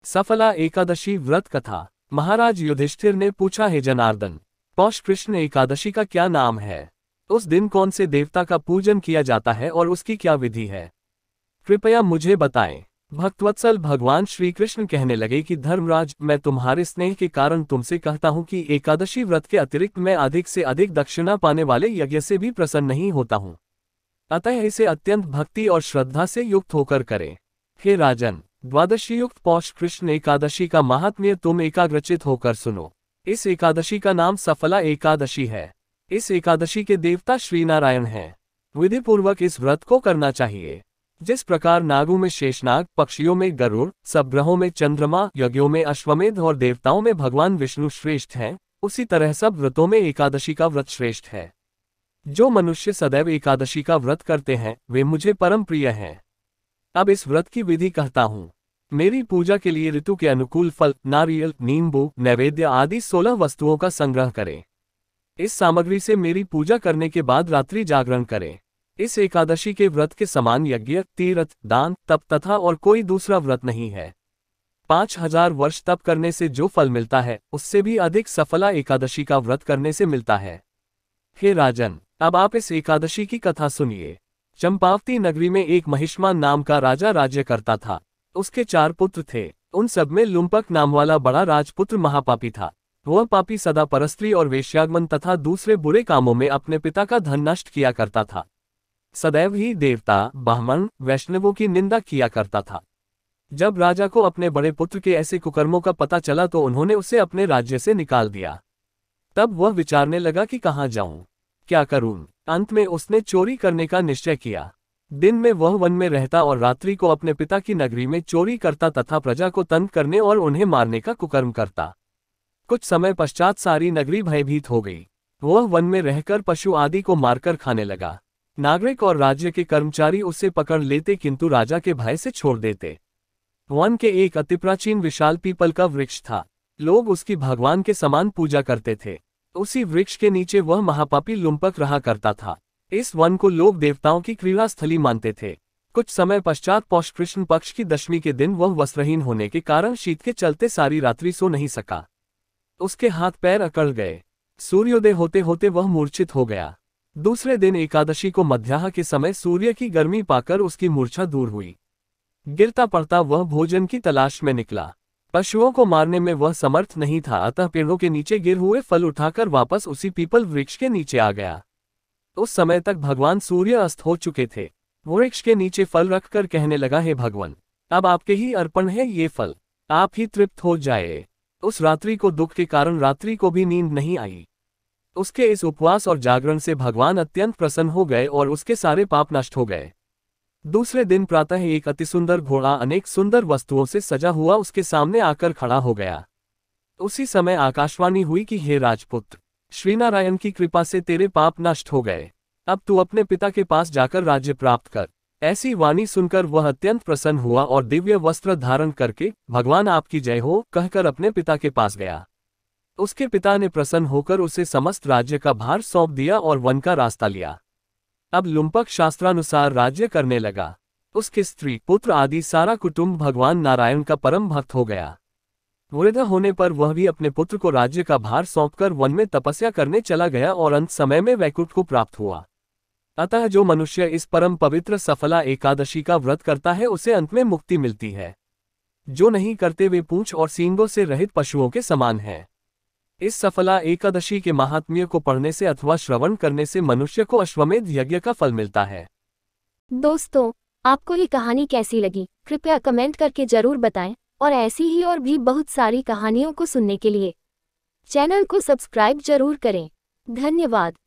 सफला एकादशी व्रत कथा। महाराज युधिष्ठिर ने पूछा, हे जनार्दन, पौष कृष्ण एकादशी का क्या नाम है? उस दिन कौन से देवता का पूजन किया जाता है और उसकी क्या विधि है? कृपया मुझे बताएं। भक्तवत्सल भगवान श्री कृष्ण कहने लगे कि धर्मराज, मैं तुम्हारे स्नेह के कारण तुमसे कहता हूं कि एकादशी व्रत के अतिरिक्त मैं अधिक से अधिक दक्षिणा पाने वाले यज्ञ से भी प्रसन्न नहीं होता हूं। अतः इसे अत्यंत भक्ति और श्रद्धा से युक्त होकर करें। हे राजन, द्वादशी युक्त पौष कृष्ण एकादशी का महात्म्य तुम एकाग्रचित होकर सुनो। इस एकादशी का नाम सफला एकादशी है। इस एकादशी के देवता श्रीनारायण हैं। विधि पूर्वक इस व्रत को करना चाहिए। जिस प्रकार नागों में शेषनाग, पक्षियों में गरुड़, सब ग्रहों में चंद्रमा, यज्ञों में अश्वमेध और देवताओं में भगवान विष्णु श्रेष्ठ हैं, उसी तरह सब व्रतों में एकादशी का व्रत श्रेष्ठ है। जो मनुष्य सदैव एकादशी का व्रत करते हैं वे मुझे परम प्रिय हैं। अब इस व्रत की विधि कहता हूँ। मेरी पूजा के लिए ऋतु के अनुकूल फल, नारियल, नींबू, नैवेद्य आदि 16 वस्तुओं का संग्रह करें। इस सामग्री से मेरी पूजा करने के बाद रात्रि जागरण करें। इस एकादशी के व्रत के समान यज्ञ, तीर्थ, दान, तप तथा और कोई दूसरा व्रत नहीं है। 5000 वर्ष तप करने से जो फल मिलता है उससे भी अधिक सफला एकादशी का व्रत करने से मिलता है। हे राजन, अब आप इस एकादशी की कथा सुनिए। चंपावती नगरी में एक महिष्मान नाम का राजा राज्य करता था। उसके 4 पुत्र थे। उन सब में लुम्पक नाम वाला बड़ा राजपुत्र महापापी था। वह पापी सदा परस्त्री और वेश्यागमन तथा दूसरे बुरे कामों में अपने पिता का धन नष्ट किया करता था। सदैव ही देवता, ब्राह्मण, वैष्णवों की निंदा किया करता था। जब राजा को अपने बड़े पुत्र के ऐसे कुकर्मों का पता चला तो उन्होंने उसे अपने राज्य से निकाल दिया। तब वह विचारने लगा कि कहाँ जाऊं, क्या करूं। अंत में उसने चोरी करने का निश्चय किया। दिन में वह वन में रहता और रात्रि को अपने पिता की नगरी में चोरी करता तथा प्रजा को तंग करने और उन्हें मारने का कुकर्म करता। कुछ समय पश्चात सारी नगरी भयभीत हो गई। वह वन में रहकर पशु आदि को मारकर खाने लगा। नागरिक और राज्य के कर्मचारी उसे पकड़ लेते किंतु राजा के भय से छोड़ देते। वन के एक अति प्राचीन विशाल पीपल का वृक्ष था। लोग उसकी भगवान के समान पूजा करते थे। उसी वृक्ष के नीचे वह महापापी लुम्पक रहा करता था। इस वन को लोग देवताओं की क्रीड़ा स्थली मानते थे। कुछ समय पश्चात पौष कृष्ण पक्ष की दशमी के दिन वह वस्त्रहीन होने के कारण शीत के चलते सारी रात्रि सो नहीं सका। उसके हाथ पैर अकड़ गए। सूर्योदय होते होते वह मूर्छित हो गया। दूसरे दिन एकादशी को मध्याह्न के समय सूर्य की गर्मी पाकर उसकी मूर्छा दूर हुई। गिरता पड़ता वह भोजन की तलाश में निकला। पशुओं को मारने में वह समर्थ नहीं था, अतः पेड़ों के नीचे गिर हुए फल उठाकर वापस उसी पीपल वृक्ष के नीचे आ गया। उस समय तक भगवान सूर्य अस्त हो चुके थे। वृक्ष के नीचे फल रखकर कहने लगा, हे भगवान, अब आपके ही अर्पण है ये फल, आप ही तृप्त हो जाए। उस रात्रि को दुख के कारण रात्रि को भी नींद नहीं आई। उसके इस उपवास और जागरण से भगवान अत्यंत प्रसन्न हो गए और उसके सारे पाप नष्ट हो गए। दूसरे दिन प्रातः एक अति सुंदर घोड़ा अनेक सुंदर वस्तुओं से सजा हुआ उसके सामने आकर खड़ा हो गया। उसी समय आकाशवाणी हुई कि हे राजपुत्र, श्रीनारायण की कृपा से तेरे पाप नष्ट हो गए। अब तू अपने पिता के पास जाकर राज्य प्राप्त कर। ऐसी वाणी सुनकर वह अत्यंत प्रसन्न हुआ और दिव्य वस्त्र धारण करके भगवान आपकी जय हो कहकर अपने पिता के पास गया। उसके पिता ने प्रसन्न होकर उसे समस्त राज्य का भार सौंप दिया और वन का रास्ता लिया। अब लुम्पक शास्त्रानुसार राज्य करने लगा। उसके स्त्री, पुत्र आदि सारा कुटुंब भगवान नारायण का परम भक्त हो गया। वृद्ध होने पर वह भी अपने पुत्र को राज्य का भार सौंपकर वन में तपस्या करने चला गया और अंत समय में वैकुंठ को प्राप्त हुआ। अतः जो मनुष्य इस परम पवित्र सफला एकादशी का व्रत करता है उसे अंत में मुक्ति मिलती है। जो नहीं करते वे पूंछ और सींगों से रहित पशुओं के समान हैं। इस सफला एकादशी के महात्म्य को पढ़ने से अथवा श्रवण करने से मनुष्य को अश्वमेध यज्ञ का फल मिलता है। दोस्तों, आपको ये कहानी कैसी लगी कृपया कमेंट करके जरूर बताएं और ऐसी ही और भी बहुत सारी कहानियों को सुनने के लिए चैनल को सब्सक्राइब जरूर करें। धन्यवाद।